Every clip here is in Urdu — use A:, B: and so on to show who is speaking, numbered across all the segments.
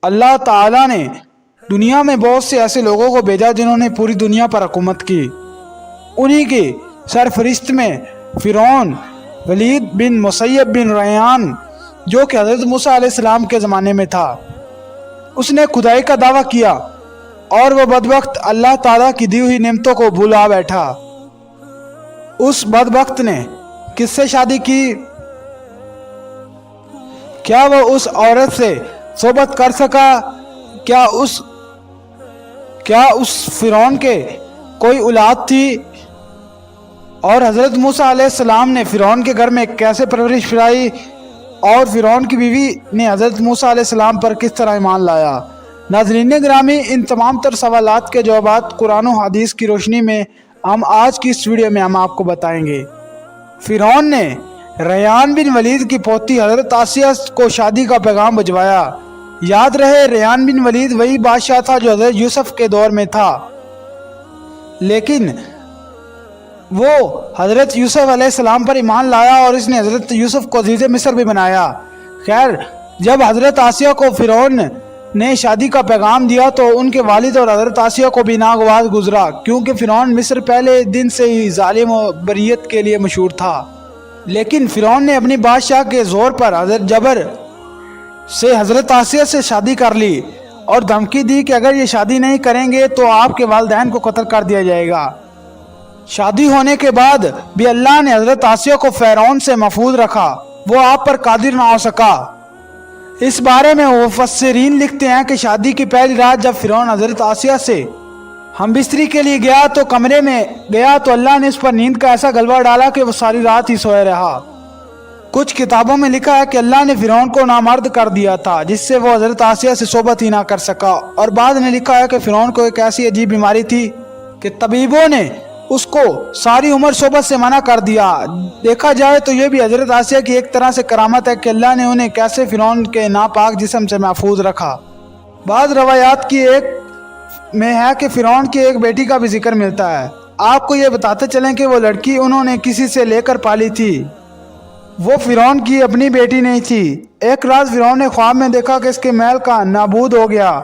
A: اللہ تعالیٰ نے دنیا میں بہت سے ایسے لوگوں کو بھیجا جنہوں نے پوری دنیا پر حکومت کی۔ انہی کے سرفہرست میں فرعون ولید بن مسیب بن ریان، جو کہ حضرت موسیٰ علیہ السلام کے زمانے میں تھا، اس نے خدائی کا دعویٰ کیا اور وہ بدبخت اللہ تعالیٰ کی دی ہوئی نعمتوں کو بھلا بیٹھا۔ اس بدبخت نے کس سے شادی کی؟ کیا وہ اس عورت سے صحبت کر سکا؟ کیا اس فرعون کے کوئی اولاد تھی؟ اور حضرت موسیٰ علیہ السلام نے فرعون کے گھر میں کیسے پرورش پائی؟ اور فرعون کی بیوی نے حضرت موسیٰ علیہ السلام پر کس طرح ایمان لایا؟ ناظرین گرامی، ان تمام تر سوالات کے جوابات قرآن و حدیث کی روشنی میں ہم آج کی اس ویڈیو میں ہم آپ کو بتائیں گے۔ فرعون نے ریان بن ولید کی پوتی حضرت آسیہ کو شادی کا پیغام بھجوایا۔ یاد رہے، ریان بن ولید وہی بادشاہ تھا جو حضرت یوسف کے دور میں تھا، لیکن وہ حضرت یوسف علیہ السلام پر ایمان لایا اور اس نے حضرت یوسف کو عزیز مصر بھی بنایا۔ خیر، جب حضرت آسیہ کو فرعون نے شادی کا پیغام دیا تو ان کے والد اور حضرت آسیہ کو بھی ناگوار گزرا، کیونکہ فرعون مصر پہلے دن سے ہی ظالم و بریت کے لیے مشہور تھا۔ لیکن فرعون نے اپنی بادشاہ کے زور پر جبر سے حضرت آسیہ سے شادی کر لی اور دھمکی دی کہ اگر یہ شادی نہیں کریں گے تو آپ کے والدین کو قتل کر دیا جائے گا۔ شادی ہونے کے بعد بھی اللہ نے حضرت آسیہ کو فرعون سے محفوظ رکھا، وہ آپ پر قادر نہ ہو سکا۔ اس بارے میں مفسرین لکھتے ہیں کہ شادی کی پہلی رات جب فرعون حضرت آسیہ سے ہم بستری کے لیے گیا تو کمرے میں گیا تو اللہ نے اس پر نیند کا ایسا غلبہ ڈالا کہ وہ ساری رات ہی سوئے رہا۔ کچھ کتابوں میں لکھا ہے کہ اللہ نے فرعون کو نامرد کر دیا تھا جس سے وہ حضرت آسیہ سے صحبت ہی نہ کر سکا، اور بعد نے لکھا ہے کہ فرعون کو ایک ایسی عجیب بیماری تھی کہ طبیبوں نے اس کو ساری عمر صحبت سے منع کر دیا۔ دیکھا جائے تو یہ بھی حضرت آسیہ کی ایک طرح سے کرامت ہے کہ اللہ نے انہیں کیسے فرعون کے ناپاک جسم سے محفوظ رکھا۔ بعض روایات کی ایک میں ہے کہ فرعون کی ایک بیٹی کا بھی ذکر ملتا ہے۔ آپ کو یہ بتاتے چلیں کہ وہ لڑکی انہوں نے کسی سے لے کر پالی تھی، وہ فرعون کی اپنی بیٹی نہیں تھی۔ ایک رات فرعون نے خواب میں دیکھا کہ اس کے محل کا نابود ہو گیا۔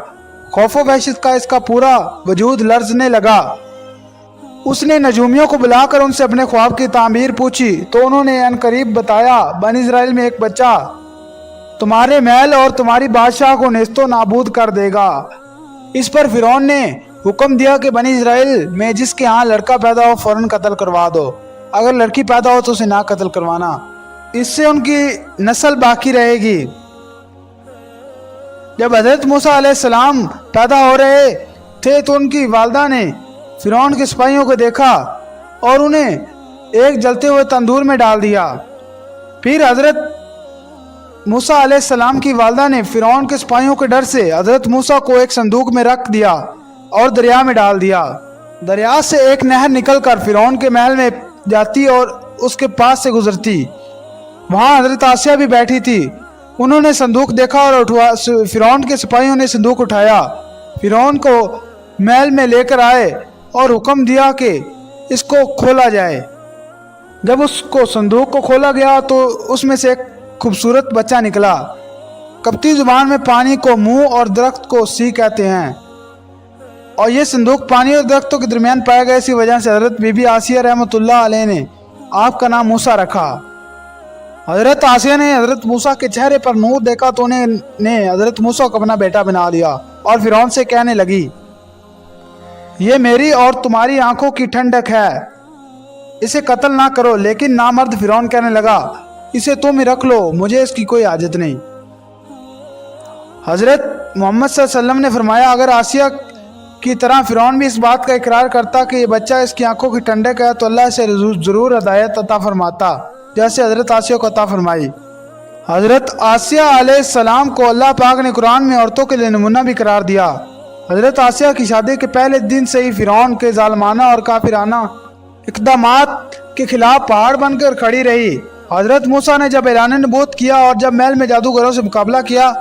A: خوف و وحشت کا اس کا پورا وجود لرزنے لگا۔ اس نے نجومیوں کو بلا کر ان سے اپنے خواب کی تعبیر پوچھی تو انہوں نے عنقریب بتایا، بنی اسرائیل میں ایک بچہ تمہارے محل اور تمہاری بادشاہ کو نیست و نابود کر دے گا۔ اس پر فرعون نے حکم دیا کہ بنی اسرائیل میں جس کے ہاں لڑکا پیدا ہو فوراً قتل کروا دو، اگر لڑکی پیدا ہو تو اسے نہ قتل کروانا، اس سے ان کی نسل باقی رہے گی۔ جب حضرت موسیٰ علیہ السلام پیدا ہو رہے تھے تو ان کی والدہ نے فرعون کے سپاہیوں کو دیکھا اور انہیں ایک جلتے ہوئے تندور میں ڈال دیا۔ پھر حضرت موسیٰ علیہ السلام کی والدہ نے فرعون کے سپاہیوں کے ڈر سے حضرت موسیٰ کو ایک صندوق میں رکھ دیا اور دریا میں ڈال دیا۔ دریا سے ایک نہر نکل کر فرعون کے محل میں جاتی اور اس کے پاس سے گزرتی۔ وہاں حضرت آسیہ بھی بیٹھی تھی۔ انہوں نے صندوق دیکھا اور فرعون کے سپاہیوں نے صندوق اٹھایا، فرعون کو محل میں لے کر آئے اور حکم دیا کہ اس کو کھولا جائے۔ جب اس کو صندوق کو کھولا گیا تو اس میں سے ایک خوبصورت بچہ نکلا۔ قبطی زبان میں پانی کو منہ اور درخت کو سی کہتے ہیں، اور یہ صندوق پانی اور درختوں کے درمیان پایا گیا۔ اسی وجہ سے حضرت بی بی آسیہ رحمۃ اللہ علیہ نے آپ کا نام موسیٰ رکھا۔ حضرت آسیہ نے حضرت موسیٰ کے چہرے پر نور دیکھا تو انہیں نے حضرت موسیٰ کو اپنا بیٹا بنا لیا اور فرعون سے کہنے لگی، یہ میری اور تمہاری آنکھوں کی ٹھنڈک ہے، اسے قتل نہ کرو۔ لیکن نامرد فرعون کہنے لگا، اسے تم ہی رکھ لو، مجھے اس کی کوئی حاجت نہیں۔ حضرت محمد صلی اللہ علیہ وسلم نے فرمایا، اگر آسیہ کی طرح فرعون بھی اس بات کا اقرار کرتا کہ یہ بچہ اس کی آنکھوں کی ٹھنڈک ہے تو اللہ اسے ضرور ہدایت عطا فرماتا، جیسے حضرت آسیہ کو عطا فرمائی۔ حضرت آسیہ علیہ السلام کو اللہ پاک نے قرآن میں عورتوں کے لیے نمونہ بھی قرار دیا۔ حضرت آسیہ کی شادی کے پہلے دن سے ہی فرعون کے ظالمانہ اور کافرانہ اقدامات کے خلاف پہاڑ بن کر کھڑی رہی۔ حضرت موسیٰ نے جب اعلان نبوت کیا اور جب محل میں جادوگروں سے مقابلہ کیا،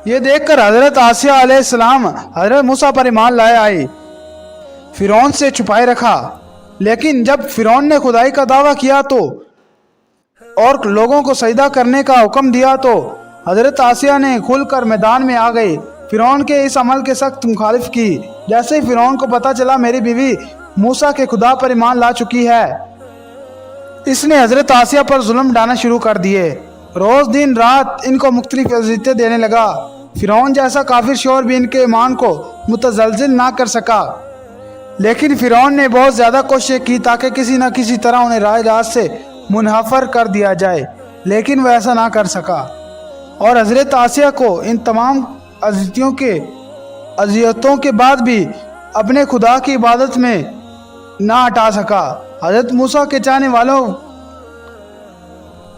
A: یہ دیکھ کر حضرت آسیہ علیہ السلام حضرت موسیٰ پر ایمان لائے آئی، فرعون سے چھپائے رکھا۔ لیکن جب فرعون نے خدائی کا دعویٰ کیا تو اور لوگوں کو سجدہ کرنے کا حکم دیا تو حضرت آسیہ نے کھل کر میدان میں آ گئی، فرعون کے اس عمل کے سخت مخالف کی۔ جیسے ہی فرعون کو پتہ چلا میری بیوی موسیٰ کے خدا پر ایمان لا چکی ہے، اس نے حضرت آسیہ پر ظلم ڈالنا شروع کر دیے۔ روز دن رات ان کو مختلف اذیتیں دینے لگا۔ فرعون جیسا کافر شور بھی ان کے ایمان کو متزلزل نہ کر سکا، لیکن فرعون نے بہت زیادہ کوششیں کی تاکہ کسی نہ کسی طرح انہیں راہ راست سے منحرف کر دیا جائے، لیکن وہ ایسا نہ کر سکا، اور حضرت آسیہ کو ان تمام اذیتوں کے بعد بھی اپنے خدا کی عبادت میں نہ ہٹا سکا۔ حضرت موسیٰ کے چاہنے والوں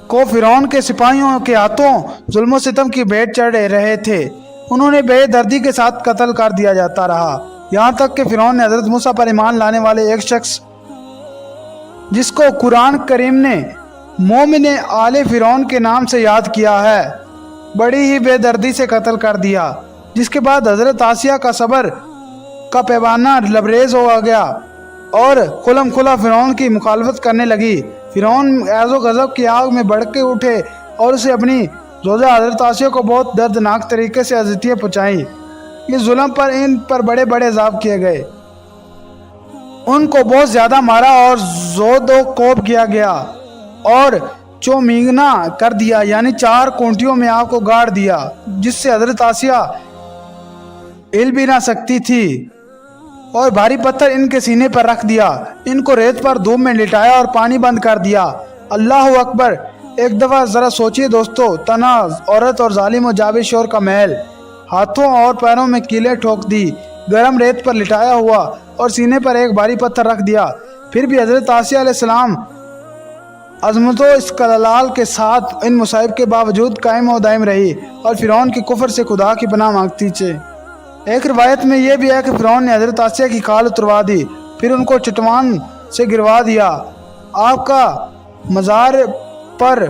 A: کو فرعون کے سپاہیوں کے ہاتھوں ظلم و ستم کی بھیٹ چڑھ رہے تھے، انہوں نے بے دردی کے ساتھ قتل کر دیا جاتا رہا، یہاں تک کہ فرعون نے حضرت موسیٰ پر ایمان لانے والے ایک شخص جس کو قرآن کریم نے مومن آل فرعون کے نام سے یاد کیا ہے، بڑی ہی بے دردی سے قتل کر دیا، جس کے بعد حضرت آسیہ کا صبر کا پیمانہ لبریز ہو گیا اور کھلم کھلا فرعون کی مخالفت کرنے لگی۔ فرعون غیظ و غضب کی آگ میں بھڑک کے اٹھے اور اسے اپنی زوجہ حضرت آسیہ کو بہت دردناک طریقے سے اذیتیں پہنچائیں۔ اس ظلم پر ان پر بڑے بڑے عذاب کیے گئے، ان کو بہت زیادہ مارا اور زود و کوب کیا گیا اور چومینگنا کر دیا، یعنی 4 کونٹیوں میں آپ کو گاڑ دیا، جس سے حضرت آسیہ ہل بھی نہ سکتی تھی، اور بھاری پتھر ان کے سینے پر رکھ دیا، ان کو ریت پر دھوپ میں لٹایا اور پانی بند کر دیا۔ اللہ اکبر! ایک دفعہ ذرا سوچئے دوستو، تنہا عورت اور ظالم و جابر شور کا محل، ہاتھوں اور پیروں میں کیلیں ٹھوک دی، گرم ریت پر لٹایا ہوا اور سینے پر ایک بھاری پتھر رکھ دیا، پھر بھی حضرت آسیہ علیہ السلام عظمت و استقلال کے ساتھ ان مصائب کے باوجود قائم و دائم رہی اور فرعون کے کفر سے خدا کی پناہ مانگتی چے۔ ایک روایت میں یہ بھی ہے کہ فرعون نے حضرت آسیہ کی کھال اتروا دی، پھر ان کو چٹان سے گروا دیا، آپ کا مزار پر